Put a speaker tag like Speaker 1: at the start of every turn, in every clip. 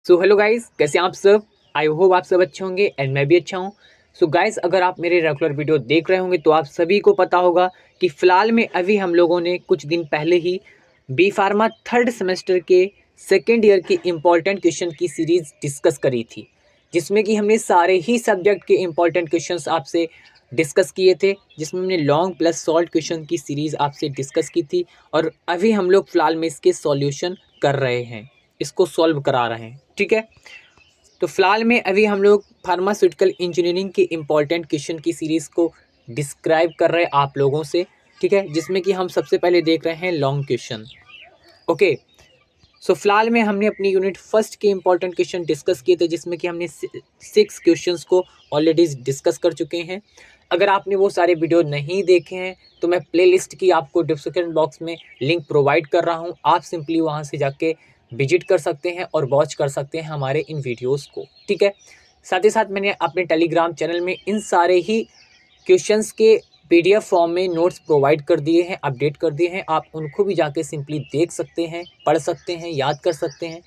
Speaker 1: So hello guys, कैसे हैं आप सब। आई होप आप सब अच्छे होंगे एंड मैं भी अच्छा हूं। सो गाइस, अगर आप मेरे रेगुलर वीडियो देख रहे होंगे तो आप सभी को पता होगा कि फ़िलहाल में अभी हम लोगों ने कुछ दिन पहले ही बी फार्मा थर्ड सेमेस्टर के सेकेंड ईयर की इम्पॉर्टेंट क्वेश्चन की सीरीज़ डिस्कस करी थी, जिसमें कि हमने सारे ही सब्जेक्ट के इम्पॉर्टेंट क्वेश्चंस आपसे डिस्कस किए थे, जिसमें हमने लॉन्ग प्लस शॉर्ट क्वेश्चन की सीरीज़ आपसे डिस्कस की थी। और अभी हम लोग फ़िलहाल में इसके सॉल्यूशन कर रहे हैं, इसको सॉल्व करा रहे हैं। ठीक है, तो फिलहाल में अभी हम लोग फार्मास्यूटिकल इंजीनियरिंग के इम्पॉर्टेंट क्वेश्चन की सीरीज़ को डिस्क्राइब कर रहे हैं आप लोगों से। ठीक है, जिसमें कि हम सबसे पहले देख रहे हैं लॉन्ग क्वेश्चन। ओके, सो फिलहाल में हमने अपनी यूनिट फर्स्ट के इम्पॉर्टेंट क्वेश्चन डिस्कस किए थे, जिसमें कि हमने 6 क्वेश्चंस को ऑलरेडी डिस्कस कर चुके हैं। अगर आपने वो सारे वीडियो नहीं देखे हैं तो मैं प्लेलिस्ट की आपको डिस्क्रिप्शन बॉक्स में लिंक प्रोवाइड कर रहा हूँ, आप सिंपली वहाँ से जाके विजिट कर सकते हैं और वॉच कर सकते हैं हमारे इन वीडियोज़ को। ठीक है, साथ ही साथ मैंने अपने टेलीग्राम चैनल में इन सारे ही क्वेश्चंस के पीडीएफ फॉर्म में नोट्स प्रोवाइड कर दिए हैं, अपडेट कर दिए हैं। आप उनको भी जाके सिंपली देख सकते हैं, पढ़ सकते हैं, याद कर सकते हैं।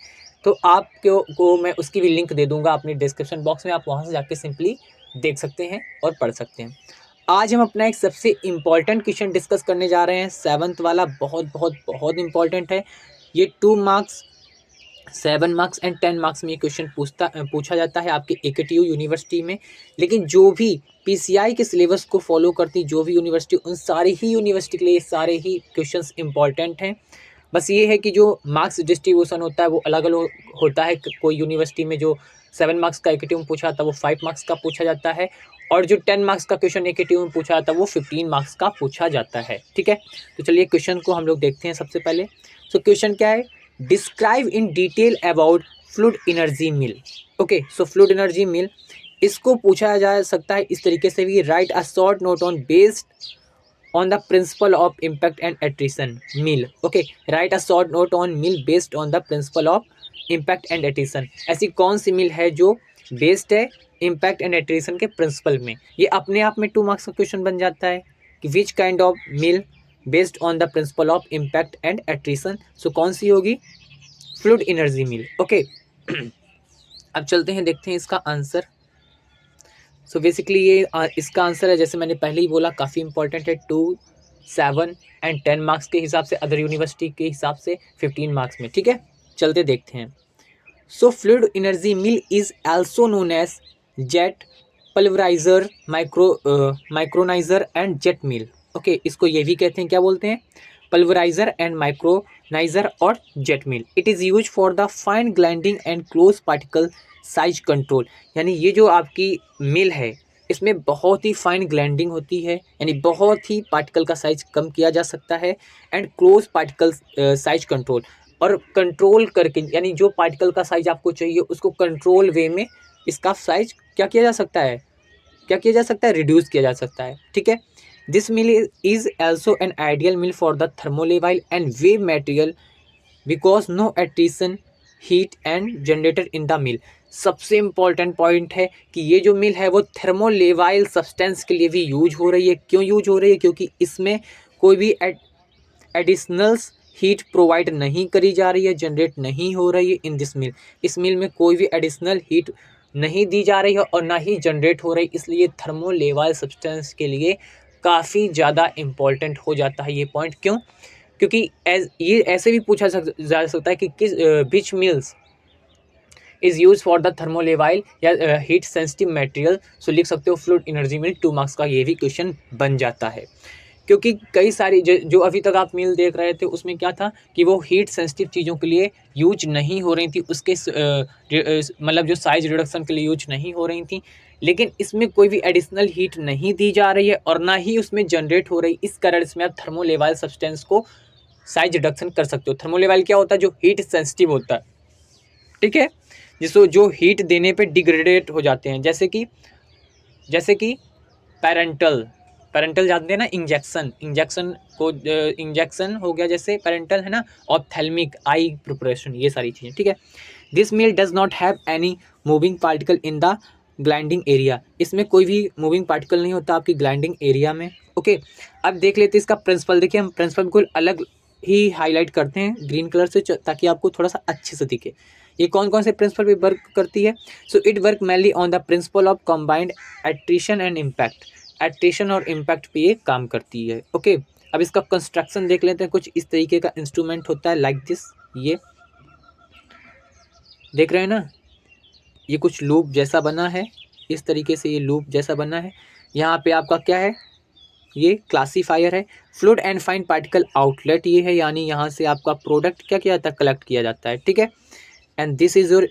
Speaker 1: तो आपको मैं उसकी भी लिंक दे दूंगा अपने डिस्क्रिप्शन बॉक्स में, आप वहां से जाके सिंपली देख सकते हैं और पढ़ सकते हैं। आज हम अपना एक सबसे इम्पॉर्टेंट क्वेश्चन डिस्कस करने जा रहे हैं, 7th वाला। बहुत बहुत बहुत इंपॉर्टेंट है ये। 2 मार्क्स, 7 मार्क्स एंड 10 मार्क्स में ये क्वेश्चन पूछा जाता है आपके एकेटीयू यूनिवर्सिटी में। लेकिन जो भी पीसीआई के सिलेबस को फॉलो करती जो भी यूनिवर्सिटी, उन सारी ही यूनिवर्सिटी के लिए ये सारे ही क्वेश्चंस इंपॉर्टेंट हैं। बस ये है कि जो मार्क्स डिस्ट्रीब्यूशन होता है वो अलग अलग होता है। कोई यूनिवर्सिटी में जो 7 मार्क्स का एकेटीयू में पूछा था वो 5 मार्क्स का पूछा जाता है, और जो 10 मार्क्स का क्वेश्चन एकेटीयू में पूछा था वो 15 मार्क्स का पूछा जाता है। ठीक है, तो चलिए क्वेश्चन को हम लोग देखते हैं सबसे पहले। सो क्वेश्चन क्या है, describe in detail about fluid energy mill. Okay, so fluid energy mill, इसको पूछा जा सकता है इस तरीके से भी, write a short note on based on the principle of impact and attrition mill. Okay, write a short note on mill based on the principle of impact and attrition. ऐसी कौन सी मिल है जो बेस्ड है इम्पैक्ट एंड एट्रिशन के principal में। ये अपने आप में 2 मार्क्स का क्वेश्चन बन जाता है कि which kind of mill based on the principle of impact and attrition. So कौन सी होगी, फ्लूइड एनर्जी मिल। ओके, अब चलते हैं, देखते हैं इसका आंसर। सो बेसिकली ये इसका आंसर है, जैसे मैंने पहले ही बोला, काफ़ी इंपॉर्टेंट है। 2, 7 एंड 10 मार्क्स के हिसाब से, अदर यूनिवर्सिटी के हिसाब से 15 मार्क्स में। ठीक है, चलते देखते हैं। So fluid energy mill is also known as jet, pulverizer, micronizer and jet mill. Okay, इसको ये भी कहते हैं, क्या बोलते हैं, पल्वराइजर एंड माइक्रोनाइजर और jet mill. It is use for the fine grinding and close particle size control. यानी ये जो आपकी मिल है इसमें बहुत ही फाइन ग्राइंडिंग होती है, यानी बहुत ही पार्टिकल का साइज कम किया जा सकता है, and close particle size control, और कंट्रोल करके, यानी जो पार्टिकल का साइज आपको चाहिए उसको कंट्रोल वे में इसका साइज क्या किया जा सकता है, क्या किया जा सकता है, रिड्यूस किया जा सकता है। ठीक है, this mill is also an ideal mill for the thermolabile and wave material because no attrition heat and generator in the mill. सबसे इम्पॉर्टेंट पॉइंट है कि ये जो मिल है वो थर्मोलेवाइल सब्सटेंस के लिए भी यूज हो रही है। क्यों यूज हो रही है, क्योंकि इसमें कोई भी एडिशनल्स हीट प्रोवाइड नहीं करी जा रही है, जनरेट नहीं हो रही है इन दिस मिल। इस मिल में कोई भी एडिशनल हीट नहीं दी जा रही है और ना ही जनरेट हो रही, इसलिए थर्मोलेवाइल सब्सटेंस के लिए काफ़ी ज़्यादा इम्पॉर्टेंट हो जाता है ये पॉइंट। क्यों, क्योंकि ये ऐसे भी पूछा जा सकता है कि किस which mills is use for the thermolabile या हीट सेंसिटिव मटेरियल। सो लिख सकते हो फ्लूइड एनर्जी मिल, 2 मार्क्स का ये भी क्वेश्चन बन जाता है। क्योंकि कई सारी जो अभी तक आप मिल देख रहे थे उसमें क्या था कि वो हीट सेंसिटिव चीज़ों के लिए यूज नहीं हो रही थी, उसके मतलब जो साइज रिडक्शन के लिए यूज नहीं हो रही थी। लेकिन इसमें कोई भी एडिशनल हीट नहीं दी जा रही है और ना ही उसमें जनरेट हो रही, इस कारण इसमें आप थर्मोलेवाइल सब्सटेंस को साइज रिडक्शन कर सकते हो। थर्मोलेवाइल क्या होता है, जो हीट सेंसिटिव होता है। ठीक है, जिसको जो हीट देने पे डिग्रेडेट हो जाते हैं, जैसे कि पैरेंटल जानते हैं ना, इंजेक्शन को, इंजेक्शन हो गया जैसे पैरेंटल है ना, ऑप्थेल्मिक, आई प्रिपरेशन, ये सारी चीज़ें। ठीक है, this mill does not have any moving particle in the gliding area. इसमें कोई भी मूविंग पार्टिकल नहीं होता आपकी ग्लाइंडिंग एरिया में। ओके, अब देख लेते हैं इसका प्रिंसिपल। देखिए, हम प्रिंसिपल बिल्कुल अलग ही हाईलाइट करते हैं ग्रीन कलर से ताकि आपको थोड़ा सा अच्छे से दिखे। ये कौन कौन से प्रिंसिपल पे वर्क करती है? So it work mainly on the principle of combined attrition and impact. Attrition और इम्पैक्ट पे ये काम करती है। ओके, अब इसका कंस्ट्रक्शन देख लेते हैं। कुछ इस तरीके का इंस्ट्रूमेंट होता है लाइक दिस। ये देख रहे हैं ना, ये कुछ लूप जैसा बना है, इस तरीके से ये लूप जैसा बना है। यहाँ पे आपका क्या है, ये क्लासीफायर है। Fluid and fine particle outlet ये है, यानी यहाँ से आपका प्रोडक्ट क्या किया जाता है, कलेक्ट किया जाता है। ठीक है, and this is your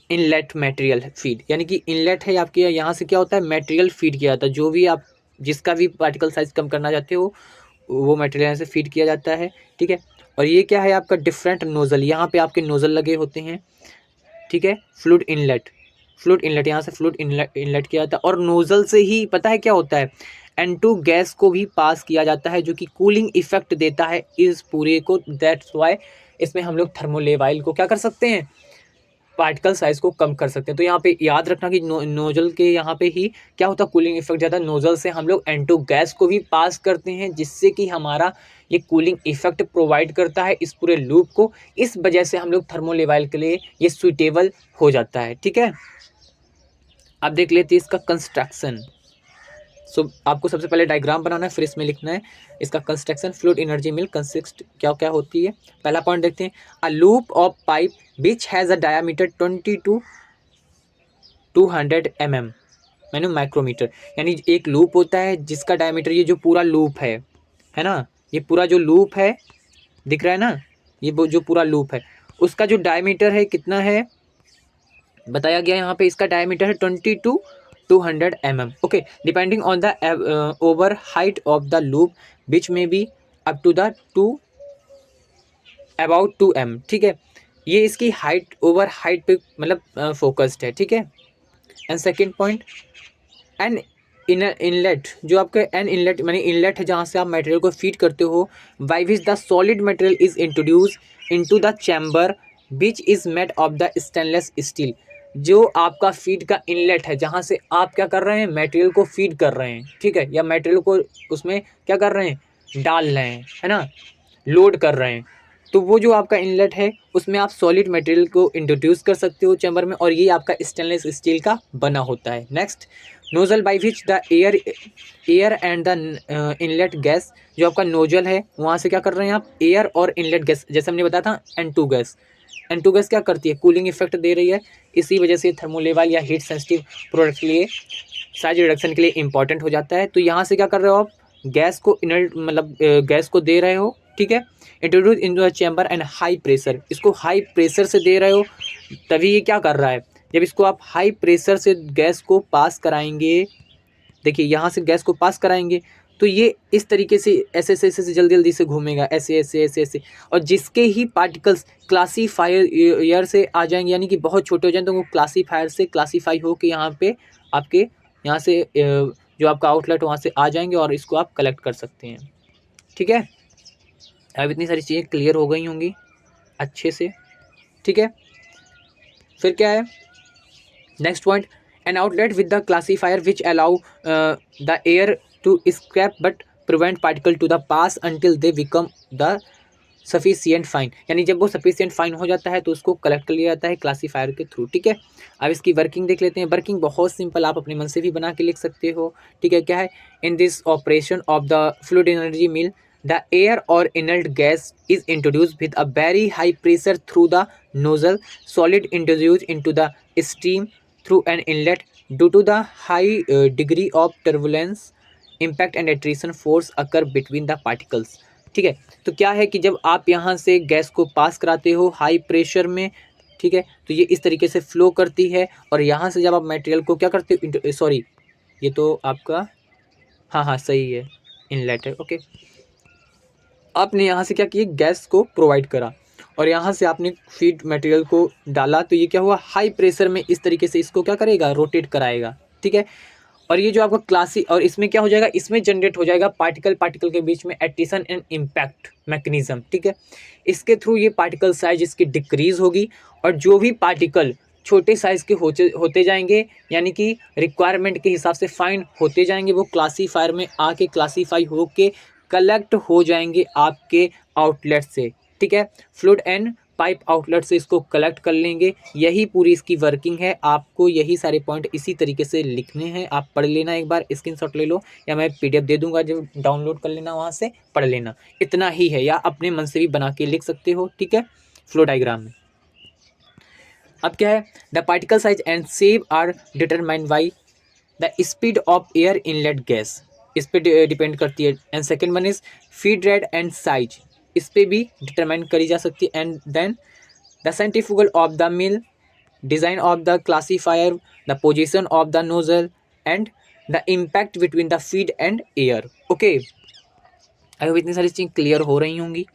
Speaker 1: inlet material feed, यानी कि इनलेट है आपके, यहाँ से क्या होता है, मटेरियल फीड किया जाता है। जो भी आप जिसका भी पार्टिकल साइज कम करना चाहते हो वो मटेरियल यहाँ से फीड किया जाता है। ठीक है, और ये क्या है आपका डिफरेंट नोज़ल, यहाँ पे आपके नोज़ल लगे होते हैं। ठीक है, फ्लूइड इनलेट, फ्लूइड इनलेट, यहाँ से फ्लूइड इनलेट किया जाता है, और नोज़ल से ही पता है क्या होता है, N2 गैस को भी पास किया जाता है, जो कि कूलिंग इफेक्ट देता है इस पूरे को। दैट्स वाई इसमें हम लोग थर्मोलेवाइल को क्या कर सकते हैं, पार्टिकल साइज को कम कर सकते हैं। तो यहाँ पे याद रखना कि नोजल के यहाँ पे ही क्या होता है, कूलिंग इफेक्ट ज़्यादा। नोजल से हम लोग N2 गैस को भी पास करते हैं, जिससे कि हमारा ये कूलिंग इफेक्ट प्रोवाइड करता है इस पूरे लूप को। इस वजह से हम लोग थर्मोलेवाइल के लिए ये सुइटेबल हो जाता है। ठीक है, अब देख लेते हैं इसका कंस्ट्रक्शन। सो आपको सबसे पहले डायग्राम बनाना है, फिर इसमें लिखना है इसका कंस्ट्रक्शन। फ्लूइड एनर्जी मिल कंसिस्ट क्या क्या होती है। पहला पॉइंट देखते हैं, a loop of pipe which has a diameter 20 to 200 mm मैंने माइक्रोमीटर, यानी एक लूप होता है जिसका डायमीटर, ये जो पूरा लूप है ना, ये पूरा जो लूप है दिख रहा है ना, ये जो पूरा लूप है उसका जो डायमीटर है कितना है बताया गया यहाँ पे, इसका डायमीटर है 20 to 200 mm। Okay, depending on the over height of the loop which may be up to the about 2 m। ठीक है, ये इसकी हाइट, ओवर हाइट पे मतलब फोकस्ड है। ठीक है, and second point, an inlet, जो आपका एन इनलेट मानी इनलेट है जहाँ से आप मटेरियल को फीड करते हो, by which the solid material is introduce into the chamber which is made of the stainless steel. जो आपका फीड का इनलेट है जहाँ से आप क्या कर रहे हैं, मटेरियल को फीड कर रहे हैं। ठीक है, या मटेरियल को उसमें क्या कर रहे हैं, डाल रहे हैं, है ना, लोड कर रहे हैं। तो वो जो आपका इनलेट है उसमें आप सॉलिड मटेरियल को इंट्रोड्यूस कर सकते हो चैम्बर में, और ये आपका स्टेनलेस स्टील का बना होता है। Next, nozzle by which the air and the inlet gas, जो आपका नोजल है वहाँ से क्या कर रहे हैं आप, एयर और इनलेट गैस, जैसे हमने बताया था N2 गैस, N2 गैस क्या करती है, कूलिंग इफेक्ट दे रही है। इसी वजह से थर्मोलेवाइल या हीट सेंसिटिव प्रोडक्ट के लिए, साइज रिडक्शन के लिए इंपॉर्टेंट हो जाता है। तो यहाँ से क्या कर रहे हो आप, गैस को इनर्ट मतलब गैस को दे रहे हो। ठीक है, introduce in the chamber and high pressure, इसको हाई प्रेशर से दे रहे हो, तभी ये क्या कर रहा है, जब इसको आप हाई प्रेशर से गैस को पास कराएंगे, देखिए यहाँ से गैस को पास कराएंगे तो ये इस तरीके से ऐसे ऐसे ऐसे जल्दी जल्दी से घूमेगा, ऐसे ऐसे ऐसे ऐसे, और जिसके ही पार्टिकल्स क्लासीफायर से आ जाएंगे, यानी कि बहुत छोटे हो जाएंगे, तो वो क्लासीफायर से क्लासीफाई हो के यहाँ पे आपके यहाँ से जो आपका आउटलेट वहाँ से आ जाएंगे और इसको आप कलेक्ट कर सकते हैं। ठीक है, अब इतनी सारी चीज़ें क्लियर हो गई होंगी अच्छे से। ठीक है, फिर क्या है next point, an outlet with the classifier which allow the air to scrap but prevent particle to the pass until they become the sufficient fine, यानी जब वो सफिशियंट फाइन हो जाता है तो उसको कलेक्ट कर लिया जाता है क्लासीफायर के थ्रू। ठीक है, अब इसकी वर्किंग देख लेते हैं। वर्किंग बहुत सिंपल, आप अपने मन से भी बना के लिख सकते हो। ठीक है, क्या है, in this operation of the fluid energy mill the air or inert gas is introduced with a very high pressure through the nozzle, solid introduced into the stream through an inlet due to the high degree of turbulence, impact and attrition force occur between the particles। ठीक है, तो क्या है कि जब आप यहाँ से गैस को पास कराते हो हाई प्रेशर में, ठीक है, तो ये इस तरीके से फ्लो करती है, और यहाँ से जब आप मटेरियल को क्या करते हो, सॉरी ये तो आपका हाँ सही है, इनलेट है। ओके, आपने यहाँ से क्या किया, गैस को प्रोवाइड करा और यहाँ से आपने फीड मटेरियल को डाला, तो ये क्या हुआ, हाई प्रेशर में इस तरीके से इसको क्या करेगा, रोटेट कराएगा। ठीक है, और ये जो आपका क्लासी, और इसमें क्या हो जाएगा, इसमें जनरेट हो जाएगा पार्टिकल पार्टिकल के बीच में एट्रिशन एंड इम्पैक्ट मैकेनिज्म। ठीक है, इसके थ्रू ये पार्टिकल साइज इसकी डिक्रीज होगी, और जो भी पार्टिकल छोटे साइज़ के होते जाएंगे, यानी कि रिक्वायरमेंट के हिसाब से फाइन होते जाएंगे, वो क्लासीफायर में आके क्लासीफाई होके कलेक्ट हो जाएंगे आपके आउटलेट से। ठीक है, फ्लूइड एंड पाइप आउटलेट से इसको कलेक्ट कर लेंगे। यही पूरी इसकी वर्किंग है। आपको यही सारे पॉइंट इसी तरीके से लिखने हैं। आप पढ़ लेना, एक बार स्क्रीनशॉट ले लो या मैं PDF दे दूंगा, जो डाउनलोड कर लेना, वहाँ से पढ़ लेना। इतना ही है, या अपने मन से भी बना के लिख सकते हो, ठीक है, फ्लो डायग्राम में। अब क्या है, the particle size and shape are determined by the speed of air inlet gas, इस पे डिपेंड करती है। And second one is feed rate and size, इस पे भी डिटरमाइन करी जा सकती है। And then the centrifugal of the mill, design of the classifier, the position of the nozzle and the impact between the feed and air. Okay, I hope इतनी सारी चीज़ें क्लियर हो रही होंगी।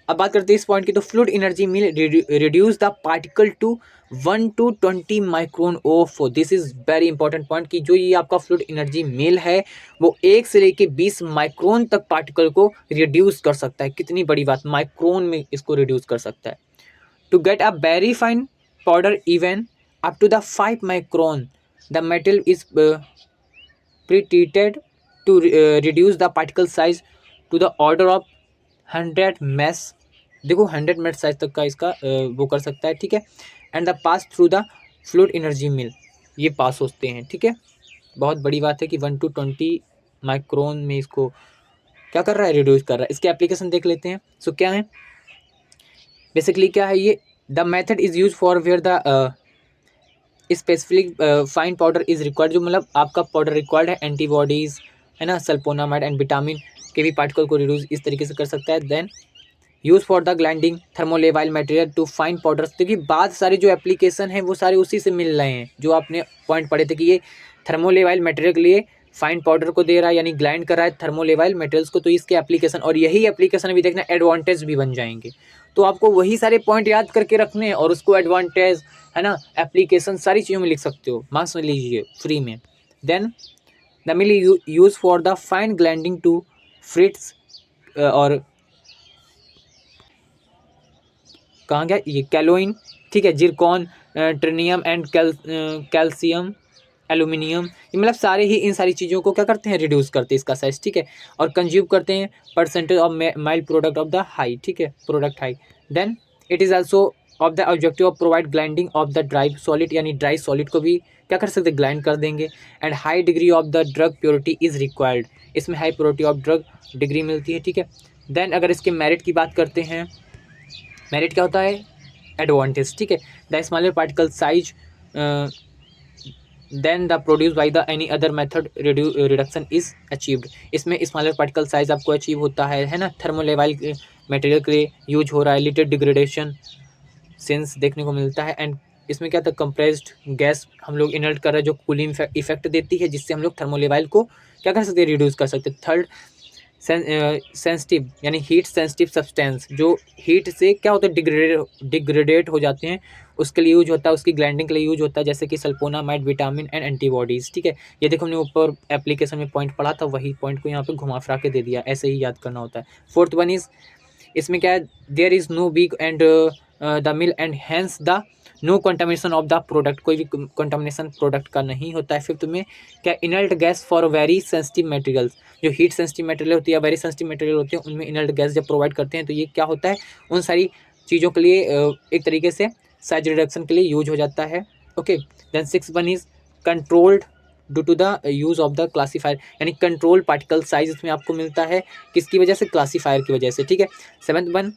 Speaker 1: अब बात करते हैं इस पॉइंट की, तो fluid energy mill reduce the particle to 1 to 20 micron of, this is very important point कि जो ये आपका फ्लूइड एनर्जी मिल है वो 1 से लेके 20 माइक्रोन तक पार्टिकल को रिड्यूस कर सकता है। कितनी बड़ी बात, माइक्रोन में इसको रिड्यूस कर सकता है। To get a very fine powder even up to the 5 micron the metal is pre-treated to reduce the particle size to the order of 100 mesh, देखो 100 मेश साइज तक का इसका वो कर सकता है, ठीक है। And the pass through the fluid energy mill, ये पास होते हैं, ठीक है। बहुत बड़ी बात है कि 1 to 20 माइक्रोन में इसको क्या कर रहा है, रिड्यूस कर रहा है। इसके एप्लीकेशन देख लेते हैं। सो क्या है बेसिकली, क्या है ये, the method is use for where the specific fine powder is required, जो मतलब आपका पाउडर रिक्वायर्ड है, एंटीबॉडीज है ना, सल्फोनामाइड एंड विटामिन के भी पार्टिकल को रिड्यूस इस तरीके से कर सकता है। Then use for the grinding thermolabile material to fine powders, देखिए बाद सारे जो एप्लीकेशन हैं वो सारे उसी से मिल रहे हैं, जो आपने पॉइंट पढ़े थे कि ये थर्मोलेवाइल मटेरियल के लिए फाइन पाउडर को दे रहा है, यानी ग्लाइंड कर रहा है थर्मोलेवाइल मटेरियल्स को, तो इसके एप्लीकेशन और यही एप्लीकेशन भी देखना एडवांटेज भी बन जाएंगे। तो आपको वही सारे पॉइंट याद करके रखने हैं और उसको एडवांटेज है ना, एप्लीकेशन सारी चीज़ों में लिख सकते हो, मार्क्स में लीजिए फ्री में। Then the mill use for the fine grinding to frits, और कहाँ गया ये, कैलोइन, ठीक है, zircon, titanium and calcium, aluminium, ये मतलब सारे ही इन सारी चीज़ों को क्या करते हैं, रिड्यूस करते हैं इसका साइज, ठीक है। और कंज्यूम करते हैं percentage of milled product of the high, ठीक है, product high. Then it is also of the objective of provide grinding of the dry solid, यानी ड्राई सॉलिड को भी क्या कर सकते हैं, ग्लाइंड कर देंगे। And high degree of the drug purity is required, इसमें high purity of drug degree मिलती है, ठीक है। देन अगर इसके मेरिट की बात करते हैं, मेरिट क्या होता है, एडवांटेज, ठीक है। The smaller particle size then the produce by the any other method reduction is achieved, इसमें स्मॉलर पार्टिकल साइज आपको अचीव होता है ना, थर्मोलेवाइल मटेरियल के लिए यूज हो रहा है, लिटिल डिग्रेडेशन सेंस देखने को मिलता है। एंड इसमें क्या था, कंप्रेस्ड गैस हम लोग इनर्ट कर रहे हैं जो कूलिंग इफेक्ट देती है, जिससे हम लोग थर्मोलेवाइल को क्या कर सकते हैं, रिड्यूस कर सकते हैं। थर्ड सेंसिटिव, यानी हीट सेंसिटिव सब्सटेंस, जो हीट से क्या होता है, डिग्रेडेट हो जाते हैं, उसके लिए यूज होता है, उसकी ग्लाइंडिंग के लिए यूज होता है, जैसे कि सल्फोनामाइड, विटामिन एंड एंटीबॉडीज़, ठीक है। ये देखो हमने ऊपर एप्लीकेशन में पॉइंट पढ़ा था, वही पॉइंट को यहाँ पे घुमा फिरा के दे दिया, ऐसे ही याद करना होता है। फोर्थ वन इज, इसमें क्या है, there is no week and the mill and hence the no contamination of the product, कोई भी कंटामिनेशन प्रोडक्ट का नहीं होता है। फिफ्थ में क्या, inert gas for very sensitive materials, जो हीट सेंसिटिव मटेरियल होती है, वेरी सेंसिटिव मटेरियल होती है, उनमें इनर्ट गैस जब प्रोवाइड करते हैं तो ये क्या होता है, उन सारी चीज़ों के लिए एक तरीके से साइज रिडक्शन के लिए यूज हो जाता है। Okay, then six one is controlled due to the use of the classifier, यानी कंट्रोल पार्टिकल साइज इसमें आपको मिलता है, किसकी वजह से, क्लासीफायर की वजह से, ठीक है। Seventh one,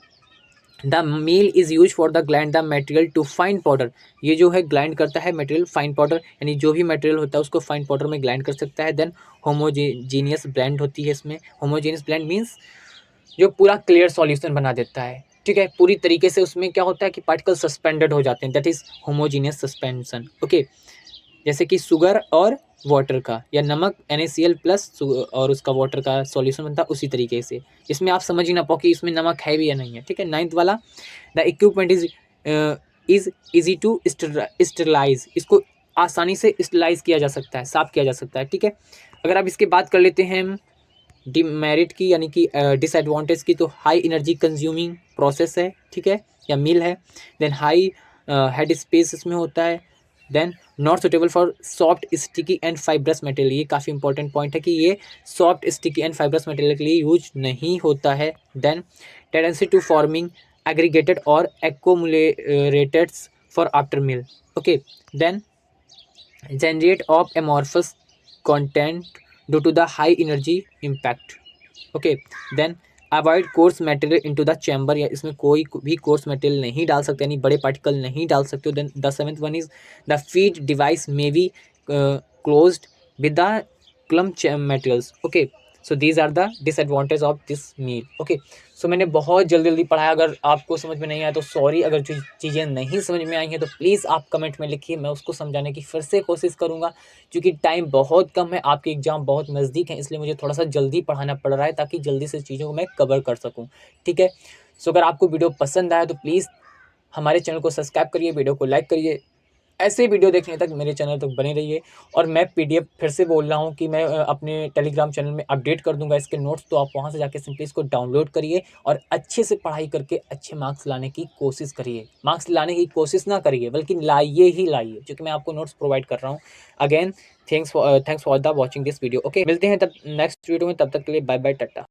Speaker 1: the mill is use for the grind the material to fine powder, ये जो है ग्लाइंड करता है मटेरियल फाइन पाउडर, यानी जो भी मटेरियल होता है उसको फाइन पाउडर में ग्लाइंड कर सकता है। देन होमोजीनियस ब्लेंड होती है इसमें, होमोजीनियस ब्लेंड मीन्स जो पूरा क्लियर सॉल्यूशन बना देता है, ठीक है, पूरी तरीके से उसमें क्या होता है कि पार्टिकल सस्पेंडेड हो जाते हैं, that is homogeneous suspension. Okay, जैसे कि शुगर और वाटर का, या नमक NaCl प्लस और उसका वाटर का सॉल्यूशन बनता है, उसी तरीके से। इसमें आप समझ ही ना पाओ कि इसमें नमक है भी या नहीं है, ठीक है। नाइन्थ वाला, the equipment is easy to sterilise, इसको आसानी से स्टरलाइज किया जा सकता है, साफ किया जा सकता है, ठीक है। अगर आप इसके बात कर लेते हैं डिमेरिट की, यानी कि डिसएडवांटेज की, तो हाई एनर्जी कंज्यूमिंग प्रोसेस है, ठीक है, या मिल है। देन हाई हेड स्पेस इसमें होता है। Then not suitable for soft sticky and fibrous material, ये काफ़ी इंपॉर्टेंट पॉइंट है कि ये soft sticky and fibrous material के लिए यूज नहीं होता है। Then tendency to forming aggregated or accumulated for after meal. Okay, then generate of amorphous content due to the high energy impact. Okay, then avoid course material into the chamber, या इसमें कोई भी course material नहीं डाल सकते, यानी बड़े particle नहीं डाल सकते हो. Then the seventh one is the feed device may be closed with the clump materials. Okay, so these are the disadvantage of this mill. Okay, so मैंने बहुत जल्दी जल्दी पढ़ाया. अगर आपको समझ में नहीं आया तो सॉरी. अगर जो चीज़ें नहीं समझ में आई हैं तो प्लीज़ आप कमेंट में लिखिए, मैं उसको समझाने की फिर से कोशिश करूँगा. क्योंकि टाइम बहुत कम है, आपके एग्ज़ाम बहुत नज़दीक हैं, इसलिए मुझे थोड़ा सा जल्दी पढ़ाना पड़ रहा है ताकि जल्दी से चीज़ों को मैं कवर कर सकूँ. ठीक है, सो अगर आपको वीडियो पसंद आया तो प्लीज़ हमारे चैनल को सब्सक्राइब करिए, वीडियो को लाइक करिए. ऐसे वीडियो देखने तक मेरे चैनल तक बने रहिए. और मैं पीडीएफ फिर से बोल रहा हूँ कि मैं अपने टेलीग्राम चैनल में अपडेट कर दूंगा इसके नोट्स, तो आप वहाँ से जाके सिंपली इसको डाउनलोड करिए और अच्छे से पढ़ाई करके अच्छे मार्क्स लाने की कोशिश करिए. मार्क्स लाने की कोशिश ना करिए बल्कि लाइए ही लाइए, क्योंकि मैं आपको नोट्स प्रोवाइड कर रहा हूँ. Again thanks for the watching this video. Okay, मिलते हैं तब नेक्स्ट वीडियो में. तब तक के लिए बाय बाय, टाटा.